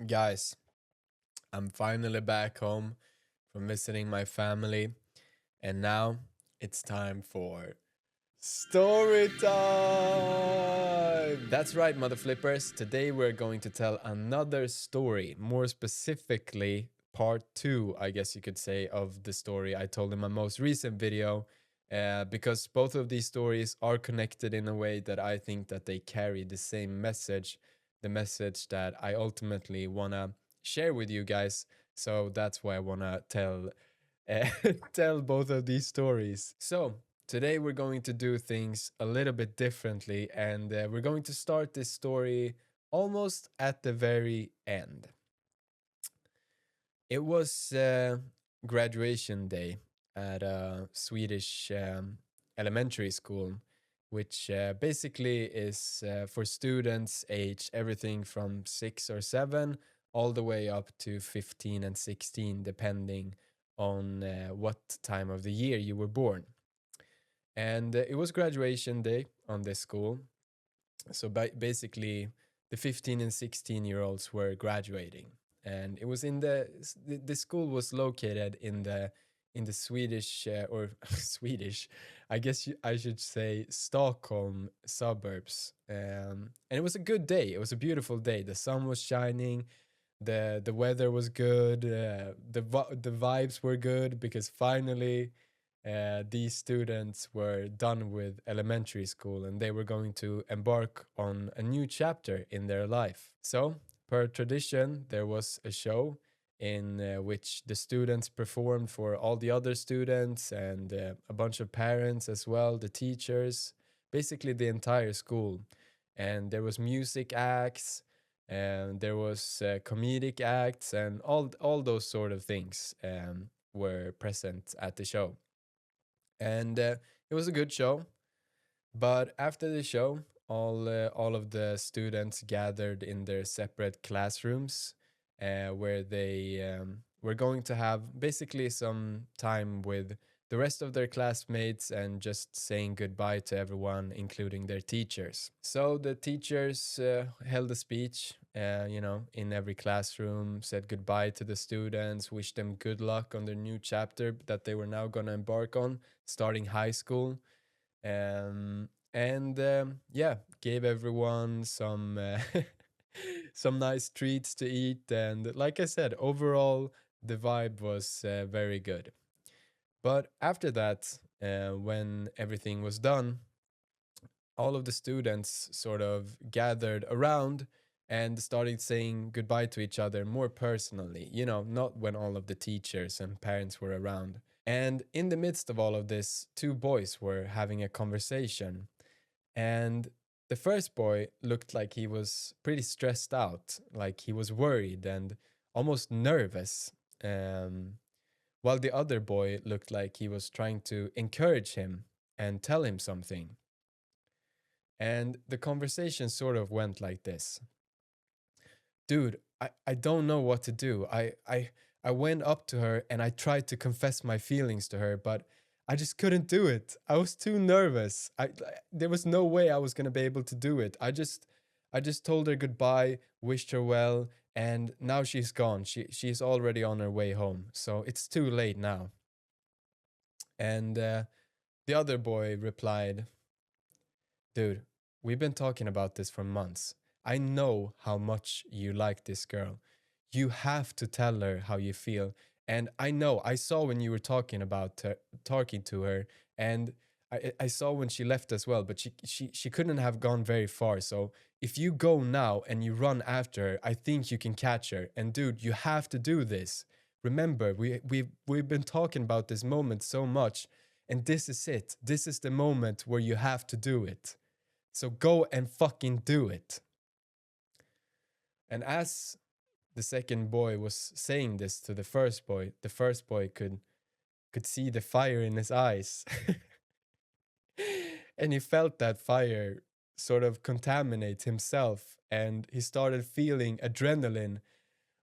Guys, I'm finally back home from visiting my family, and now it's time for story time! That's right, mother flippers. Today we're going to tell another story, more specifically, part two, I guess you could say, of the story I told in my most recent video. Because both of these stories are connected in a way that I think that they carry the same message, the message that I ultimately want to share with you guys. So that's why I want to tell tell both of these stories. So, today we're going to do things a little bit differently, and we're going to start this story almost at the very end. It was graduation day at a Swedish elementary school, which basically is for students aged everything from 6 or 7 all the way up to 15 and 16, depending on what time of the year you were born. And it was graduation day on this school. So basically, the 15 and 16-year-olds were graduating, and it was in the school was located in the Swedish or Swedish, I guess I should say Stockholm suburbs. And it was a good day. It was a beautiful day. The sun was shining. The weather was good. The vibes were good because finally these students were done with elementary school and they were going to embark on a new chapter in their life. So, per tradition, there was a show in which the students performed for all the other students and a bunch of parents as well, the teachers, basically the entire school. And there was music acts, and there was comedic acts, and all those sort of things were present at the show. And it was a good show. But after the show, all of the students gathered in their separate classrooms, where they were going to have basically some time with the rest of their classmates and just saying goodbye to everyone, including their teachers. So the teachers held a speech, in every classroom, said goodbye to the students, wished them good luck on their new chapter that they were now going to embark on, starting high school. And yeah, gave everyone some some nice treats to eat. And like I said, overall, the vibe was very good. But after that, when everything was done, all of the students sort of gathered around and started saying goodbye to each other more personally, not when all of the teachers and parents were around. And in the midst of all of this, two boys were having a conversation. And the first boy looked like he was pretty stressed out, like he was worried and almost nervous. Um, while the other boy looked like he was trying to encourage him and tell him something. And the conversation sort of went like this: Dude, I don't know what to do. I went up to her and I tried to confess my feelings to her, but I just couldn't do it. I was too nervous. There was no way I was gonna be able to do it. I just told her goodbye, wished her well, and now she's gone. She's already on her way home. So it's too late now. And the other boy replied, Dude, we've been talking about this for months. I know how much you like this girl. You have to tell her how you feel. And I know, I saw when you were talking to her, and I saw when she left as well, but she couldn't have gone very far. So if you go now and you run after her, I think you can catch her. And dude, you have to do this. Remember, we've been talking about this moment so much, and this is it. This is the moment where you have to do it. So go and fucking do it. And as the second boy was saying this to the first boy could see the fire in his eyes. And he felt that fire sort of contaminate himself, and he started feeling adrenaline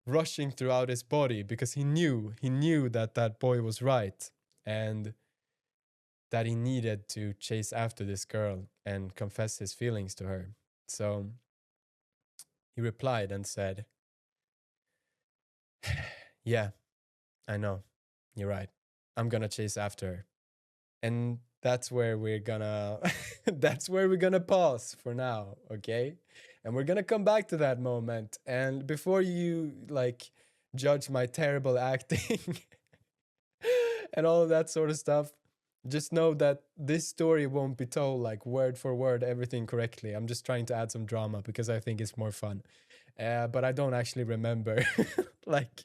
rushing throughout his body because he knew that that boy was right, and that he needed to chase after this girl and confess his feelings to her. So he replied and said, Yeah, I know. You're right. I'm gonna chase after her. And that's where we're gonna that's where we're gonna pause for now, okay? And we're gonna come back to that moment. And before you like judge my terrible acting and all of that sort of stuff, just know that this story won't be told like word for word everything correctly. I'm just trying to add some drama because I think it's more fun. But I don't actually remember like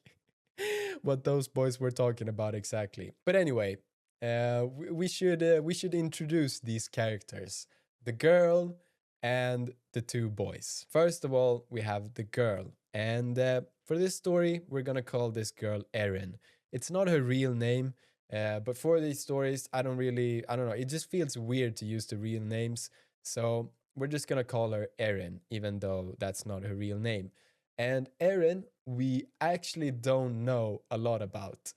what those boys were talking about exactly. But anyway, we should introduce these characters, the girl and the two boys. First of all, we have the girl, and for this story, we're gonna call this girl Erin. It's not her real name. But for these stories, I don't know, it just feels weird to use the real names. So we're just gonna call her Erin, even though that's not her real name. And Erin, we actually don't know a lot about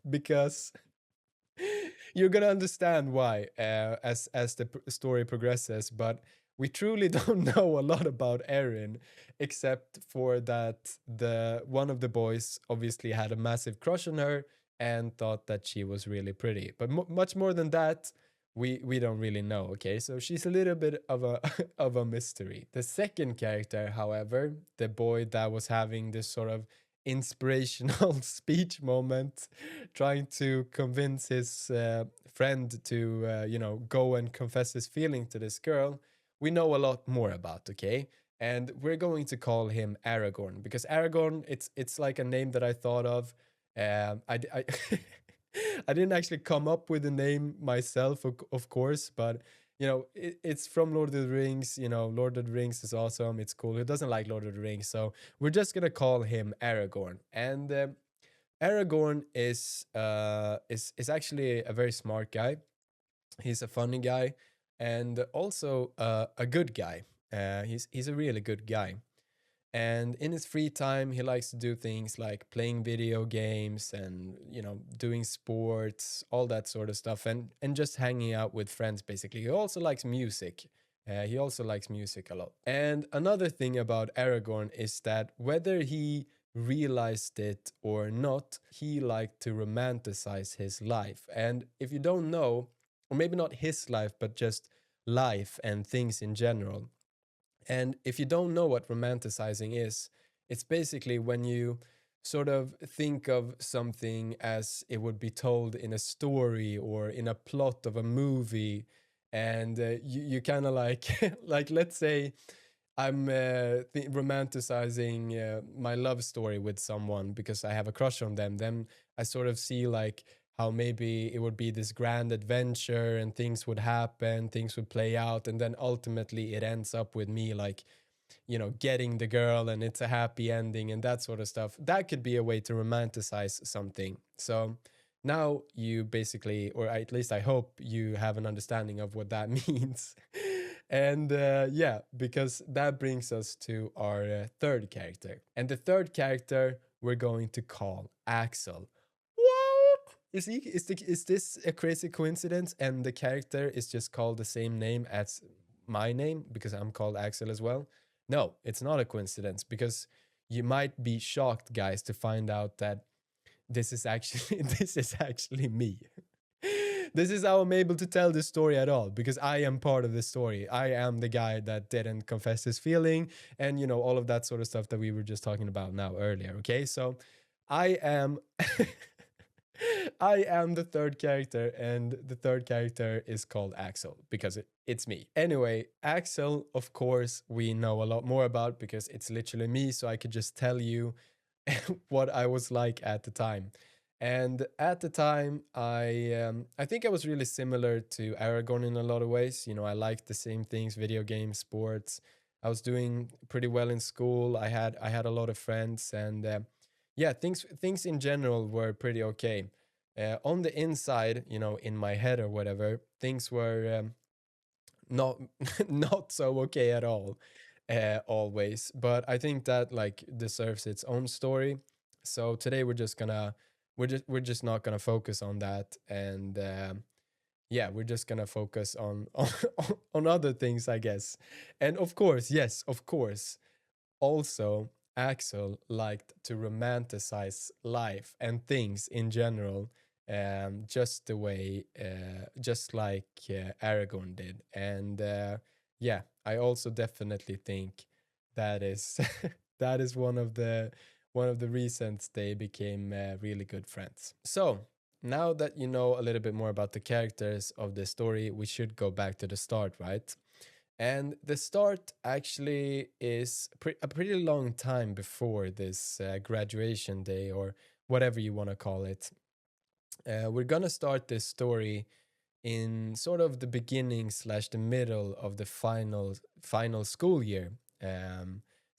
because you're gonna understand why as the story progresses. But we truly don't know a lot about Erin, except for that the one of the boys obviously had a massive crush on her and thought that she was really pretty. But much more than that, we don't really know. Okay, so she's a little bit of a of a mystery. The second character, however, the boy that was having this sort of inspirational speech moment, trying to convince his friend to go and confess his feeling to this girl, we know a lot more about. Okay, and we're going to call him Aragorn because Aragorn, it's like a name that I thought of. I I didn't actually come up with the name myself, of course, but it's from Lord of the Rings. Lord of the Rings is awesome. It's cool. Who doesn't like Lord of the Rings? So we're just gonna call him Aragorn. And Aragorn is actually a very smart guy. He's a funny guy, and also a good guy. He's a really good guy. And in his free time, he likes to do things like playing video games and doing sports, all that sort of stuff, and just hanging out with friends. Basically, he also likes music. He also likes music a lot. And another thing about Aragorn is that whether he realized it or not, he liked to romanticize his life. And if you don't know, or maybe not his life, but just life and things in general, and if you don't know what romanticizing is, it's basically when you sort of think of something as it would be told in a story or in a plot of a movie. And you kind of like, like, let's say I'm romanticizing my love story with someone because I have a crush on them. Then I sort of see like how maybe it would be this grand adventure and things would happen, things would play out, and then ultimately it ends up with me like getting the girl and it's a happy ending and that sort of stuff. That could be a way to romanticize something. So now you basically, or at least I hope you have an understanding of what that means. And yeah, because that brings us to our third character. And the third character we're going to call Axel. What? Is this a crazy coincidence? And the character is just called the same name as my name because I'm called Axel as well? No, it's not a coincidence because you might be shocked, guys, to find out that this is actually this is actually me. This is how I'm able to tell this story at all because I am part of this story. I am the guy that didn't confess his feeling and all of that sort of stuff that we were just talking about now earlier. Okay, so I am I am the third character, and the third character is called Axel because it's me. Anyway, Axel, of course, we know a lot more about because it's literally me, so I could just tell you what I was like at the time. And at the time, I think I was really similar to Aragorn in a lot of ways. I liked the same things: video games, sports. I was doing pretty well in school. I had a lot of friends, and yeah, things in general were pretty okay. On the inside, in my head or whatever, things were not not so okay at all, always. But I think that like deserves its own story. So today we're just not gonna focus on that, and yeah, we're just gonna focus on on other things, I guess. And of course, yes, of course, also Axel liked to romanticize life and things in general, just the way, just like Aragorn did. And yeah, I also definitely think that is that is one of the reasons they became really good friends. So now that you know a little bit more about the characters of the story, we should go back to the start, right? And the start actually is a pretty long time before this graduation day, or whatever you want to call it. We're gonna start this story in sort of the beginning slash the middle of the final school year.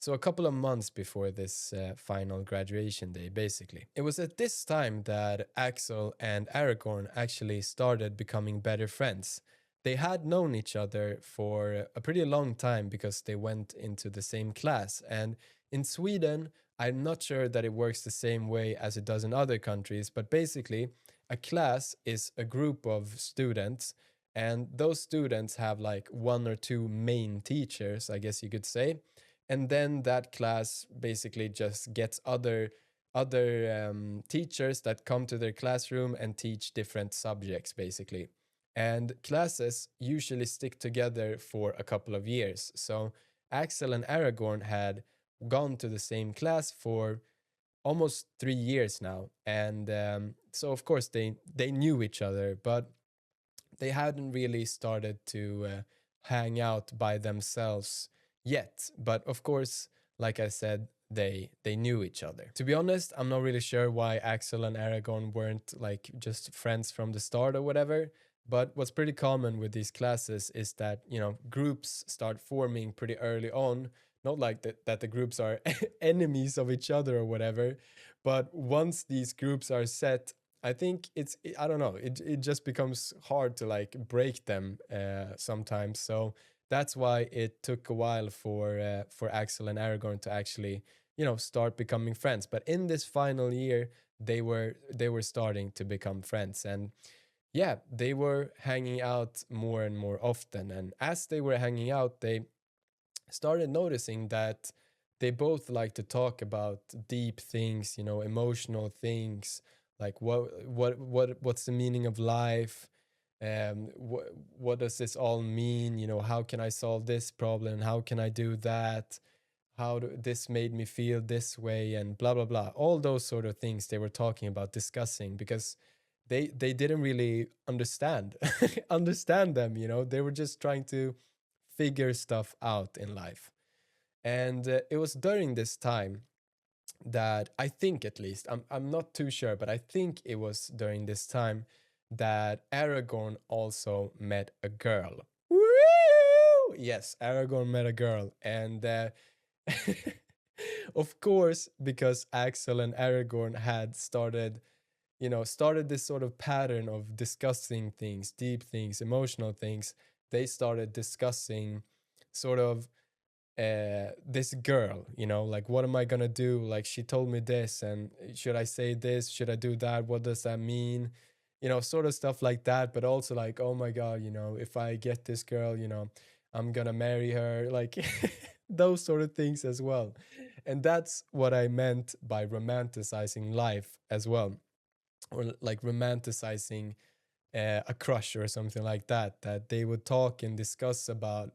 So a couple of months before this final graduation day, basically. It was at this time that Axel and Aragorn actually started becoming better friends. They had known each other for a pretty long time because they went into the same class. And in Sweden, I'm not sure that it works the same way as it does in other countries, but basically, a class is a group of students, and those students have like one or two main teachers, I guess you could say. And then that class basically just gets other teachers that come to their classroom and teach different subjects, basically. And classes usually stick together for a couple of years. So Axel and Aragorn had gone to the same class for almost 3 years now, and so of course they knew each other, but they hadn't really started to hang out by themselves yet. But of course, like I said, they knew each other. To be honest, I'm not really sure why Axel and Aragorn weren't like just friends from the start or whatever. But what's pretty common with these classes is that, you know, groups start forming pretty early on. Not like that the groups are enemies of each other or whatever, but once these groups are set, I think I don't know, it just becomes hard to like break them sometimes. So that's why it took a while for Axel and Aragorn to actually, you know, start becoming friends. But in this final year, they were starting to become friends, and yeah, they were hanging out more and more often. And as they were hanging out, they started noticing that they both like to talk about deep things, you know, emotional things, like what's the meaning of life, what does this all mean, you know, how can I solve this problem, how can I do that, this made me feel this way, and blah blah blah, all those sort of things they were talking about, discussing, because they didn't really understand them, you know, they were just trying to figure stuff out in life. And it was during this time that I think, at least, I'm not too sure, but I think it was during this time that Aragorn also met a girl. Woo! Yes, Aragorn met a girl. And of course, because Axel and Aragorn had started, you know, started this sort of pattern of discussing things, deep things, emotional things, they started discussing sort of this girl, you know, like, what am I gonna do, like, she told me this, and should I say this, should I do that, what does that mean, you know, sort of stuff like that. But also like, oh my god, you know, if I get this girl, you know, I'm gonna marry her, like those sort of things as well. And that's what I meant by romanticizing life as well, or like romanticizing a crush or something like that, that they would talk and discuss about,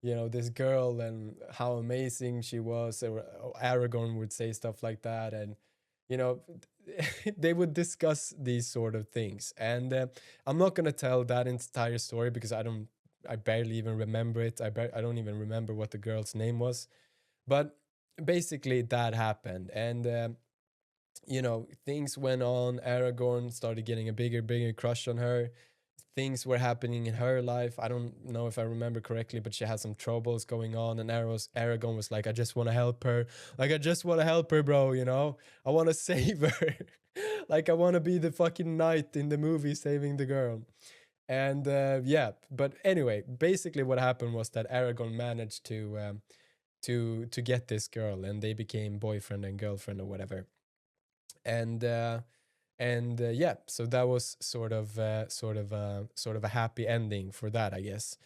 you know, this girl and how amazing she was, or Aragorn would say stuff like that. And you know, they would discuss these sort of things. And I'm not going to tell that entire story because I barely even remember it. I don't even remember what the girl's name was. But basically that happened. And you know, things went on. Aragorn started getting a bigger crush on her. Things were happening in her life. I don't know if I remember correctly, but she had some troubles going on. And Aragorn was like, I just want to help her. Like, I just want to help her, bro. You know, I want to save her. Like, I want to be the fucking knight in the movie saving the girl. And yeah, but anyway, basically what happened was that Aragorn managed to get this girl, and they became boyfriend and girlfriend or whatever. And yeah, so that was sort of a happy ending for that, I guess.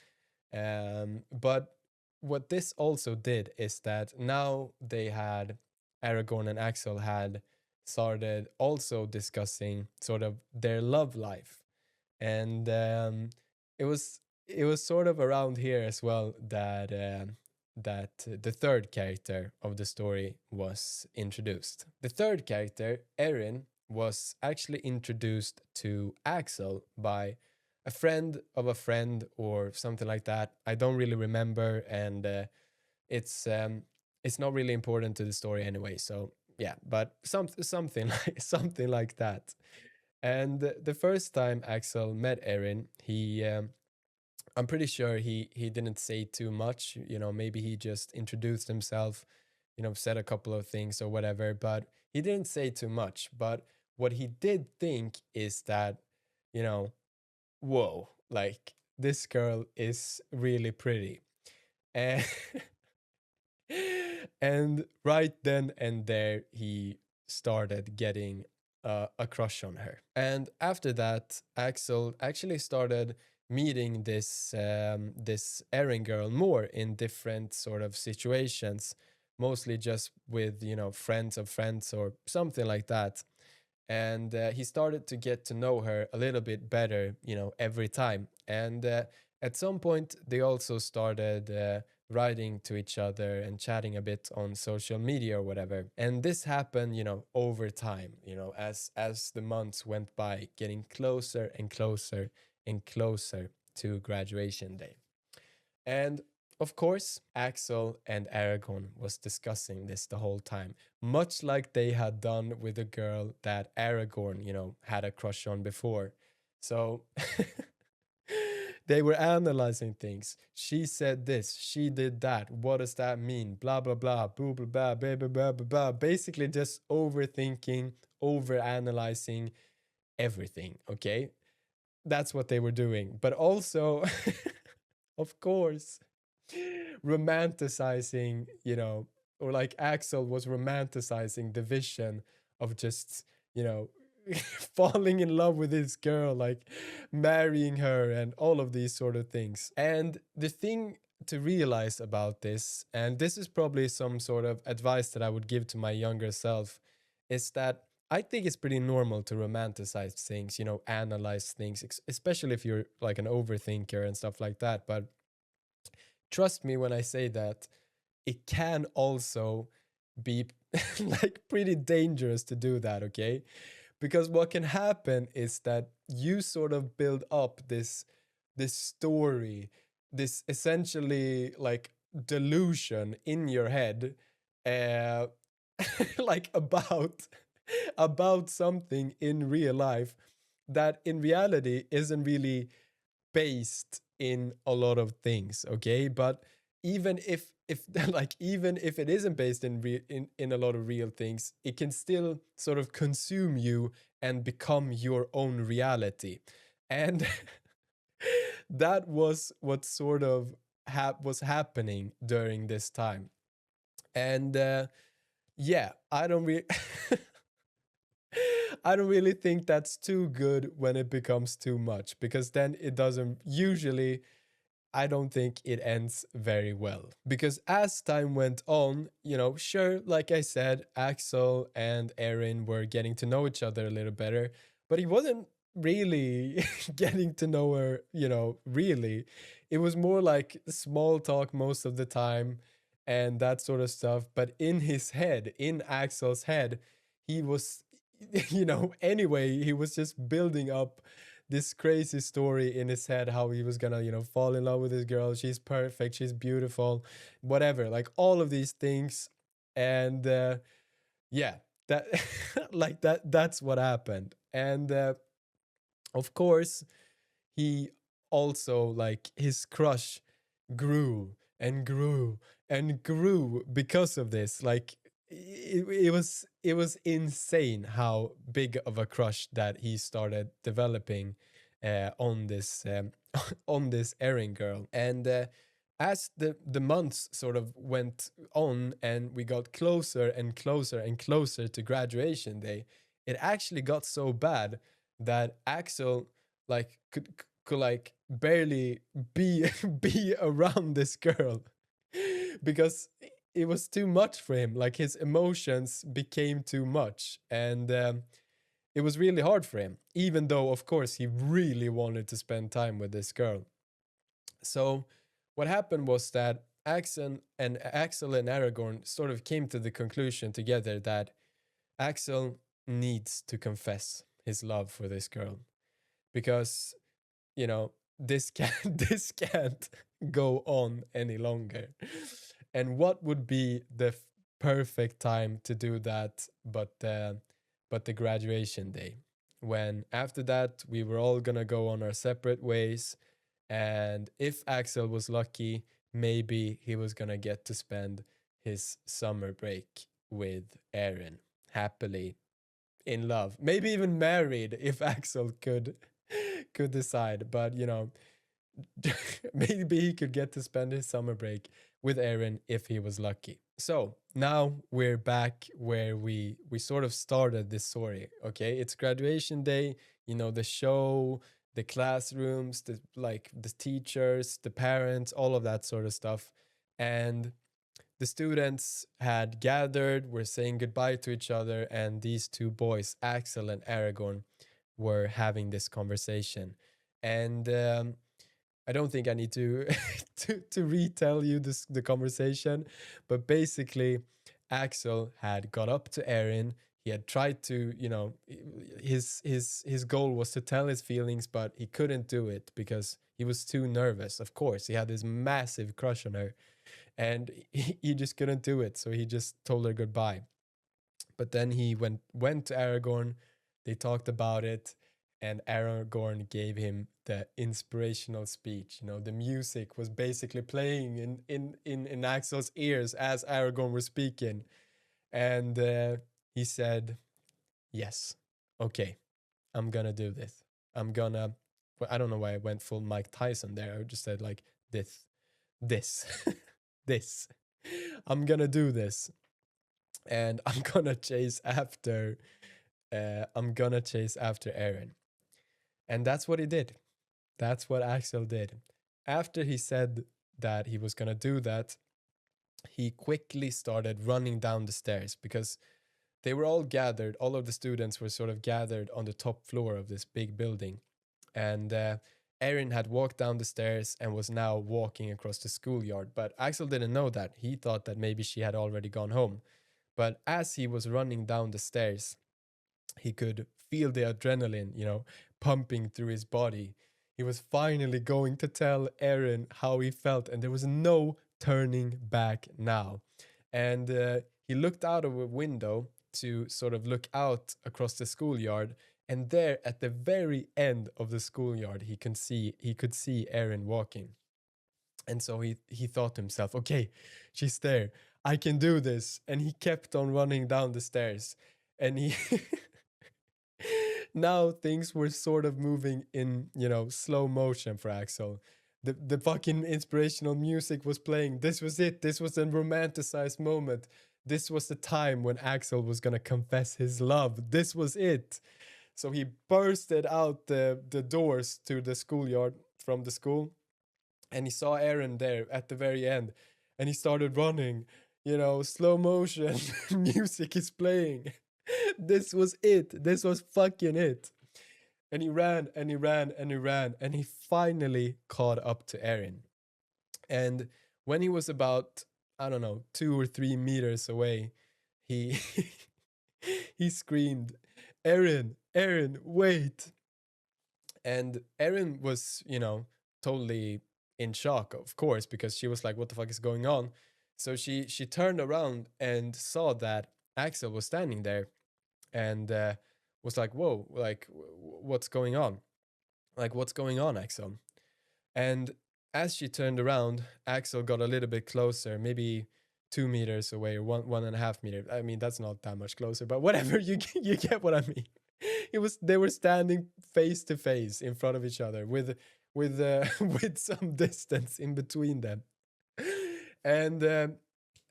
But what this also did is that now they had Aragorn and Axel had started also discussing sort of their love life. And it was it was sort of around here as well that the third character of the story was introduced. The third character, Erin, was actually introduced to Axel by a friend of a friend or something like that. I don't really remember, and it's um, it's not really important to the story anyway. So yeah, but something like something like that. And the first time Axel met Erin, I'm pretty sure he didn't say too much. You know, maybe he just introduced himself, you know, said a couple of things or whatever, but he didn't say too much. But what he did think is that, you know, whoa, like this girl is really pretty. And and right then and there, he started getting a crush on her. And after that, Axel actually started meeting this Erin girl more in different sort of situations, mostly just with, you know, friends of friends or something like that. And he started to get to know her a little bit better, you know, every time. And at some point, they also started writing to each other and chatting a bit on social media or whatever. And this happened, you know, over time, you know, as the months went by, getting closer and closer and closer to graduation day. And of course, Axel and Aragorn was discussing this the whole time, much like they had done with the girl that Aragorn, you know, had a crush on before. So they were analyzing things. She said this, she did that. What does that mean? Blah blah blah, blah blah blah, blah blah blah blah blah. Basically, just overthinking, overanalyzing everything. Okay, that's what they were doing. But also, of course, romanticizing, you know, or like Axel was romanticizing the vision of just, you know, falling in love with this girl, like marrying her and all of these sort of things. And the thing to realize about this, and this is probably some sort of advice that I would give to my younger self, is that I think it's pretty normal to romanticize things, you know, analyze things, especially if you're like an overthinker and stuff like that. But trust me when I say that it can also be like pretty dangerous to do that, okay? Because what can happen is that you sort of build up this story, this essentially like delusion in your head, uh like about something in real life that in reality isn't really based in a lot of things, okay? But even if like even if it isn't based in in a lot of real things, it can still sort of consume you and become your own reality. And that was what sort of was happening during this time. And yeah, I don't really I don't really think that's too good when it becomes too much, because then it doesn't usually, I don't think it ends very well. Because as time went on, you know, sure, like I said, Axel and Erin were getting to know each other a little better, but he wasn't really getting to know her, you know, really. It was more like small talk most of the time and that sort of stuff. But in his head, in Axel's head, he was, you know, anyway, he was just building up this crazy story in his head how he was gonna, you know, fall in love with this girl. She's perfect, she's beautiful, whatever, like all of these things. And yeah, that like that's what happened. And of course, he also, like, his crush grew and grew and grew because of this. Like, it was insane how big of a crush that he started developing on this on this Erin girl. And as the months sort of went on and we got closer and closer and closer to graduation day, it actually got so bad that Axel like could like barely be be around this girl because it was too much for him. Like his emotions became too much, and it was really hard for him. Even though, of course, he really wanted to spend time with this girl. So, what happened was that Axel and Aragorn sort of came to the conclusion together that Axel needs to confess his love for this girl because this can't this can't go on any longer. And what would be the perfect time to do that but the graduation day, when after that we were all gonna go on our separate ways, and if Axel was lucky, maybe he was gonna get to spend his summer break with Erin, happily in love, maybe even married if Axel could decide. But maybe he could get to spend his summer break with Erin if he was lucky. So now we're back where we sort of started this story. Okay, it's graduation day. The show, the classrooms, the teachers, the parents, all of that sort of stuff, and the students had gathered, were saying goodbye to each other, and these two boys, Axel and Aragorn, were having this conversation. And I don't think I need to to retell you the conversation, but basically, Axel had got up to Erin. He had tried to, his goal was to tell his feelings, but he couldn't do it because he was too nervous. Of course, he had this massive crush on her, and he just couldn't do it. So he just told her goodbye. But then he went to Aragorn. They talked about it, and Aragorn gave him the inspirational speech. The music was basically playing in Axel's ears as Aragorn was speaking, and he said, "Yes, okay, I'm gonna do this. I'm gonna." Well, I don't know why I went full Mike Tyson there. I just said like this, this. I'm gonna do this, and I'm gonna chase after Aaron. And that's what he did. That's what Axel did. After he said that he was gonna do that, he quickly started running down the stairs because they were all gathered. All of the students were sort of gathered on the top floor of this big building. And Erin had walked down the stairs and was now walking across the schoolyard. But Axel didn't know that. He thought that maybe she had already gone home. But as he was running down the stairs, he could feel the adrenaline, pumping through his body. He was finally going to tell Erin how he felt, and there was no turning back now. And he looked out of a window to sort of look out across the schoolyard, and there at the very end of the schoolyard he could see Erin walking. And so he thought to himself, okay, she's there, I can do this. And he kept on running down the stairs, and he now things were sort of moving in, slow motion for Axel. The fucking inspirational music was playing. This was it. This was a romanticized moment. This was the time when Axel was gonna confess his love. This was it. So he bursted out the doors to the schoolyard from the school, and he saw Aaron there at the very end, and he started running. Slow motion music is playing. This was it. This was fucking it. And he ran and he ran and he ran, and he finally caught up to Aaron. And when he was about, I don't know, 2 or 3 meters away, he he screamed, Aaron, Aaron, wait. And Erin was, totally in shock, of course, because she was like, what the fuck is going on? So she turned around and saw that Axel was standing there, and was like, whoa, like, what's going on? Like, what's going on, Axel? And as she turned around, Axel got a little bit closer, maybe 2 meters away, or 1.5 meters. I mean, that's not that much closer, but whatever, you get what I mean. They were standing face to face in front of each other with with some distance in between them. And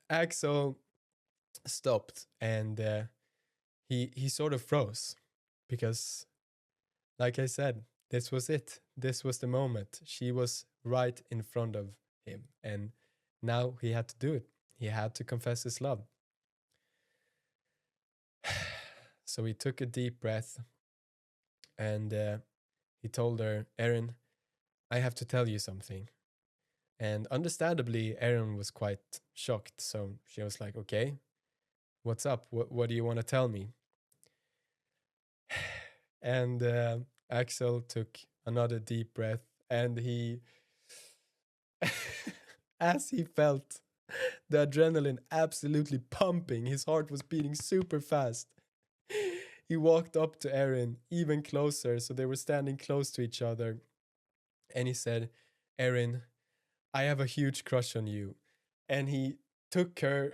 Axel stopped, and he sort of froze because, like I said, this was it. This was the moment. She was right in front of him, and now he had to do it. he had to confess his love. So he took a deep breath and he told her, Erin, I have to tell you something. And understandably, Erin was quite shocked. So she was like, okay, what's up? What do you want to tell me? And Axel took another deep breath and as he felt the adrenaline absolutely pumping, his heart was beating super fast. He walked up to Erin even closer, so they were standing close to each other. And he said, Erin, I have a huge crush on you. And he took her,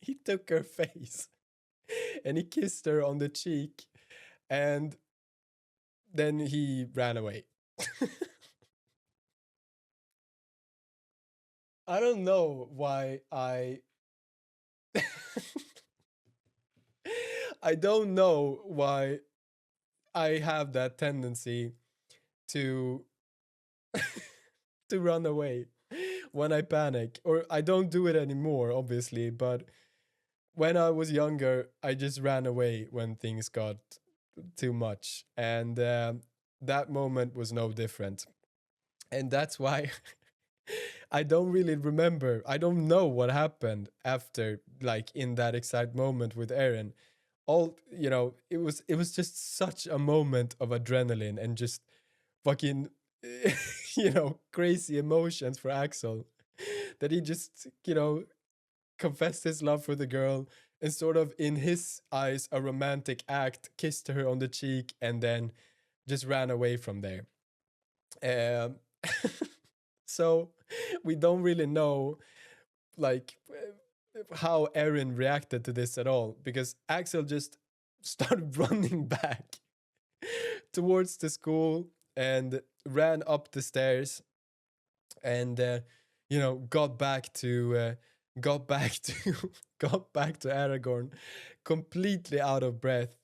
he took her face and he kissed her on the cheek. And then he ran away. I don't know why I don't know why I have that tendency to to run away when I panic. Or I don't do it anymore, obviously, but when I was younger, I just ran away when things got too much. And that moment was no different. And that's why I don't really remember. I don't know what happened after, like in that exact moment with Erin. All it was just such a moment of adrenaline and just fucking crazy emotions for Axel that he just confessed his love for the girl and sort of in his eyes a romantic act kissed her on the cheek and then just ran away from there. um so we don't really know like how Erin reacted to this at all because Axel just started running back towards the school and ran up the stairs and got back to got back to got back to Aragorn completely out of breath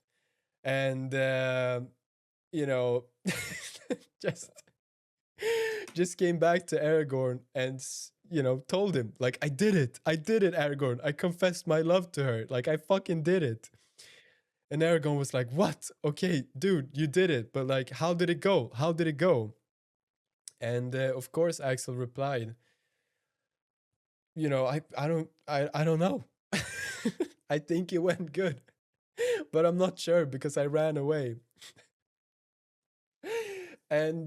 and you know just just came back to Aragorn and told him like I did it Aragorn, I confessed my love to her, like I fucking did it. And Aragorn was like, what? Okay, dude, you did it, but like how did it go, how did it go? And of course Axel replied, I don't know. I think it went good, but I'm not sure because I ran away. And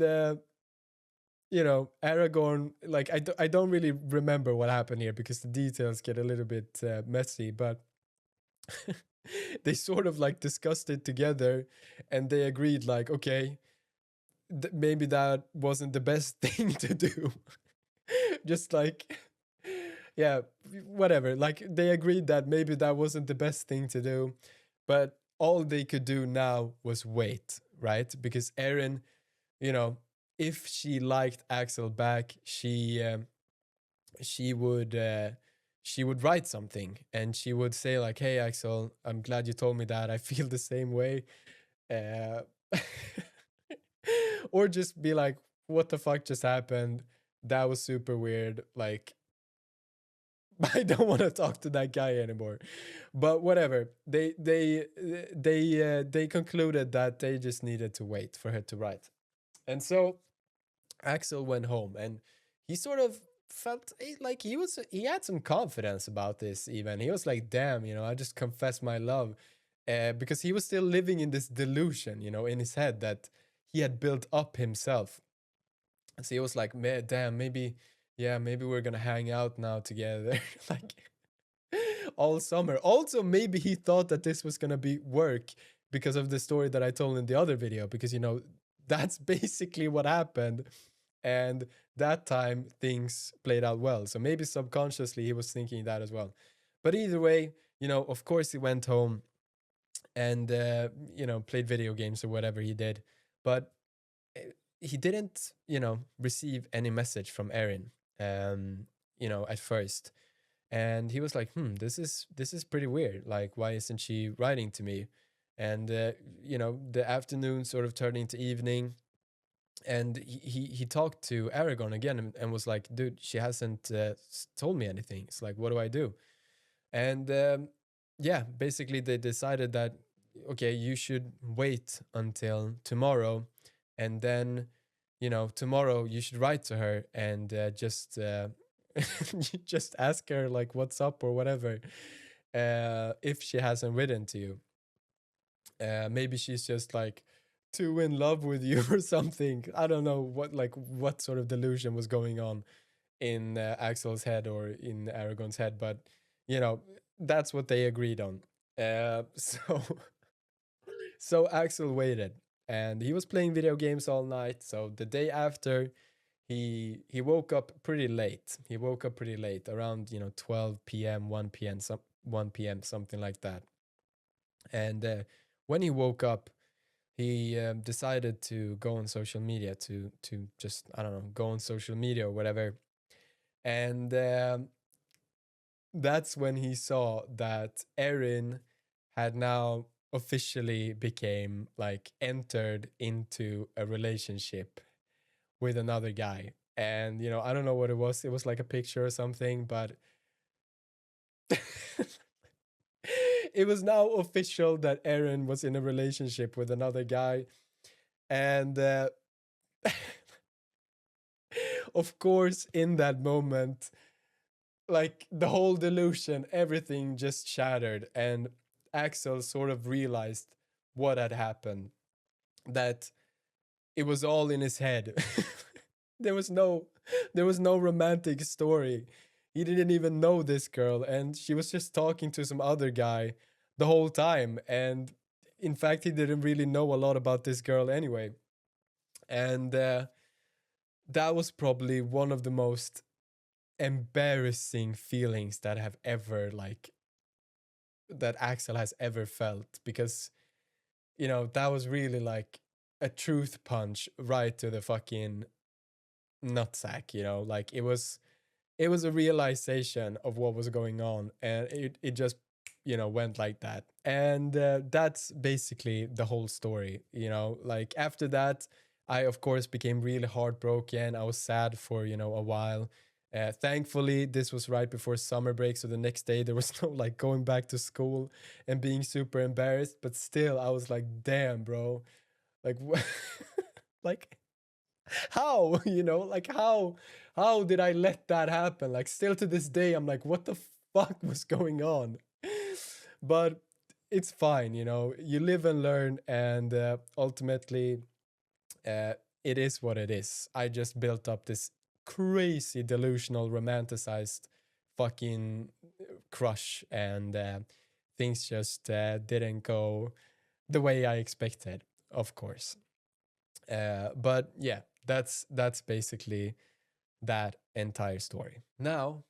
Aragorn, like I don't really remember what happened here because the details get a little bit messy, but they sort of like discussed it together and they agreed like, okay, maybe that wasn't the best thing to do. Just like yeah, whatever. Like they agreed that maybe that wasn't the best thing to do, but all they could do now was wait, right? Because Erin, you know, if she liked Axel back, she would she would write something and she would say like, "Hey Axel, I'm glad you told me that. I feel the same way." Uh, or just be like, "What the fuck just happened? That was super weird." Like I don't want to talk to that guy anymore. But whatever. They concluded that they just needed to wait for her to write. And so Axel went home and he sort of felt like he had some confidence about this even. He was like, "Damn, I just confessed my love." Because he was still living in this delusion, in his head that he had built up himself. So he was like, "Man, damn, maybe yeah, maybe we're gonna hang out now together." Like all summer. Also, maybe he thought that this was gonna be work because of the story that I told in the other video, because that's basically what happened. And that time things played out well. So maybe subconsciously he was thinking that as well. But either way, of course he went home and played video games or whatever he did. But he didn't, receive any message from Erin, at first. And he was like, this is pretty weird. Like, why isn't she writing to me? And the afternoon sort of turned into evening, And he talked to Aragon again, and was like, dude, she hasn't told me anything. It's like, what do I do? And yeah, basically they decided that, okay, you should wait until tomorrow, and then, tomorrow you should write to her and just just ask her like what's up or whatever, if she hasn't written to you. Maybe she's just like too in love with you or something. I don't know what sort of delusion was going on in Axel's head or in Aragon's head, but you know that's what they agreed on. So so Axel waited, and he was playing video games all night. So the day after, he woke up pretty late. He woke up pretty late, around 12 p.m., 1 p.m., 1 p.m., something like that. And when he woke up, he decided to go on social media to just, I don't know, go on social media or whatever. And that's when he saw that Erin had now officially became like entered into a relationship with another guy. And I don't know what it was. It was like a picture or something, but it was now official that Erin was in a relationship with another guy. And of course, in that moment, like the whole delusion, everything just shattered, and Axel sort of realized what had happened, that it was all in his head. there was no there was no romantic story. He didn't even know this girl, and she was just talking to some other guy the whole time. And in fact, he didn't really know a lot about this girl anyway. And that was probably one of the most embarrassing feelings that have ever like that Axel has ever felt, because that was really like a truth punch right to the fucking nutsack. Like it was a realization of what was going on, and it just went like that. And that's basically the whole story. Like after that, I of course became really heartbroken. I was sad for a while. Thankfully, this was right before summer break, so the next day there was no like going back to school and being super embarrassed. But still, I was like, damn, bro, like like how like how did I let that happen? Like still to this day I'm like, what the fuck was going on? But it's fine. You live and learn, and ultimately uh, it is what it is. I just built up this crazy delusional romanticized fucking crush, and things just didn't go the way I expected, of course. But yeah, that's basically that entire story. Now,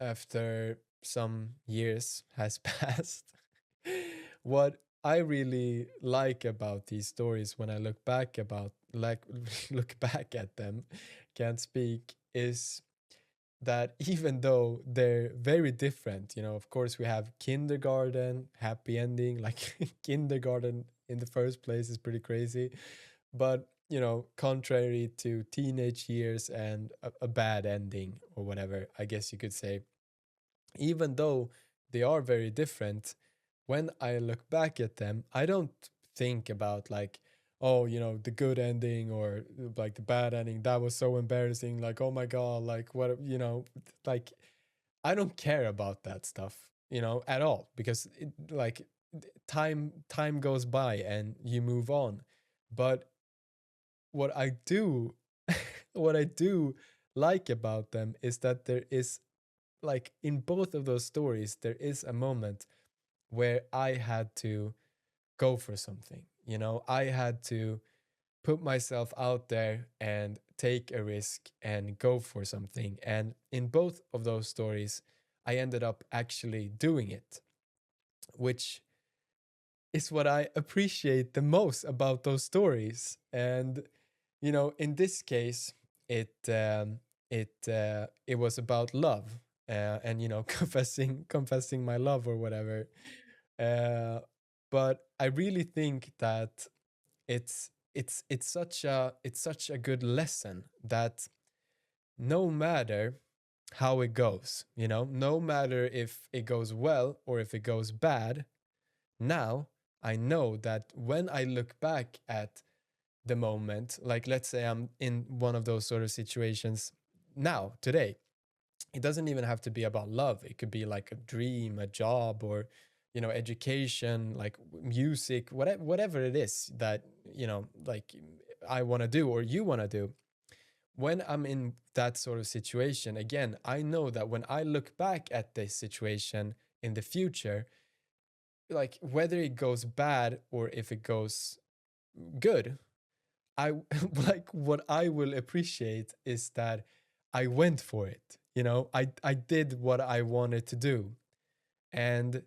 after some years has passed, what I really like about these stories when I look back about like look back at them, can't speak, is that even though they're very different, of course we have kindergarten, happy ending, like kindergarten in the first place is pretty crazy. But, contrary to teenage years and a bad ending or whatever, I guess you could say, even though they are very different, when I look back at them, I don't think about like, oh, the good ending or like the bad ending. That was so embarrassing. Like, oh my God, like what, like I don't care about that stuff, at all, because like time goes by and you move on. But what I do, what I do like about them is that there is, like, in both of those stories, there is a moment where I had to go for something. I had to put myself out there and take a risk and go for something. And in both of those stories, I ended up actually doing it, which is what I appreciate the most about those stories. And in this case, it was about love, and confessing my love or whatever. Uh, but I really think that it's it's such a good lesson that no matter how it goes, you know, no matter if it goes well or if it goes bad, now I know that when I look back at the moment, like let's say I'm in one of those sort of situations now, today, it doesn't even have to be about love. It could be like a dream, a job, or, you know, education, like music, whatever it is that, you know, like I want to do or you want to do. When I'm in that sort of situation, again, I know that when I look back at this situation in the future, like whether it goes bad or if it goes good, I like what I will appreciate is that I went for it. You know, I did what I wanted to do. And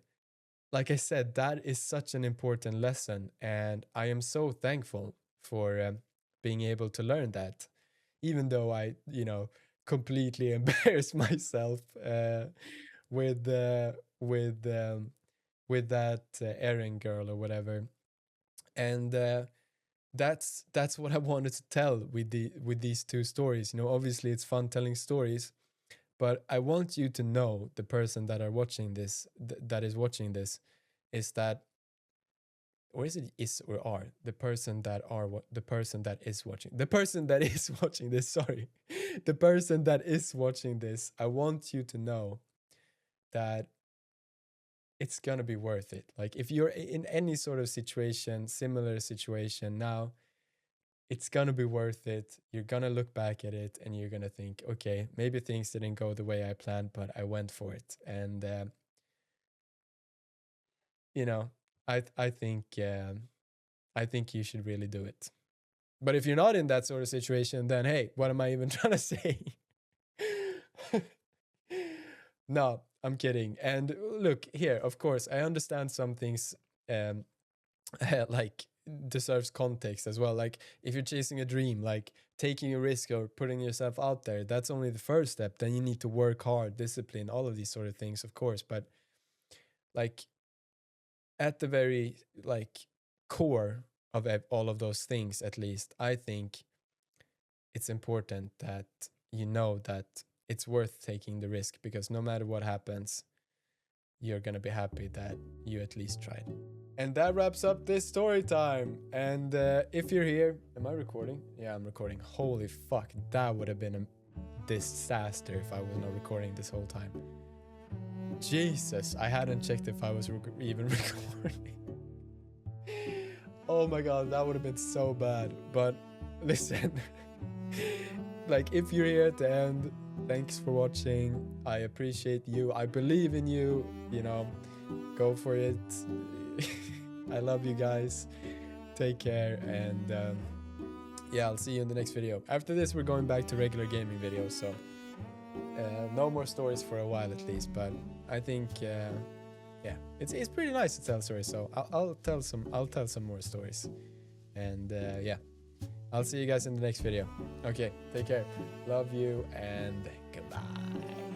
like I said, that is such an important lesson. And I am so thankful for being able to learn that, even though I, you know, completely embarrassed myself with with that Erin girl or whatever. And that's what I wanted to tell with these two stories. You know, obviously it's fun telling stories, but I want you to know, the person that are watching this, that is watching this, is that, or is it is or are, the person that are what the person that is watching, the person that is watching this, sorry, the person that is watching this, I want you to know that it's gonna be worth it. Like if you're in any sort of situation, similar situation now, it's gonna be worth it. You're gonna look back at it and you're gonna think, okay, maybe things didn't go the way I planned, but I went for it. And you know, I think you should really do it. But if you're not in that sort of situation, then hey, what am I even trying to say? No, I'm kidding. And look here, of course, I understand some things um like deserves context as well. Like if you're chasing a dream, like taking a risk or putting yourself out there, that's only the first step. Then you need to work hard, discipline, all of these sort of things, of course. But like at the very like core of all of those things, at least I think it's important that you know that it's worth taking the risk, because no matter what happens, you're gonna be happy that you at least tried. And that wraps up this story time. And if you're here, am I recording? Yeah, I'm recording. Holy fuck, that would have been a disaster if I was not recording this whole time. Jesus, I hadn't checked if I was even recording. Oh my god, that would have been so bad. But listen, like if you're here at the end, thanks for watching. I appreciate you. I believe in you. You know, go for it. I love you guys. Take care. And yeah, I'll see you in the next video. After this, we're going back to regular gaming videos. So no more stories for a while at least. But I think yeah, it's pretty nice to tell stories. So I'll tell some more stories. And yeah, I'll see you guys in the next video. Okay, take care. Love you and goodbye.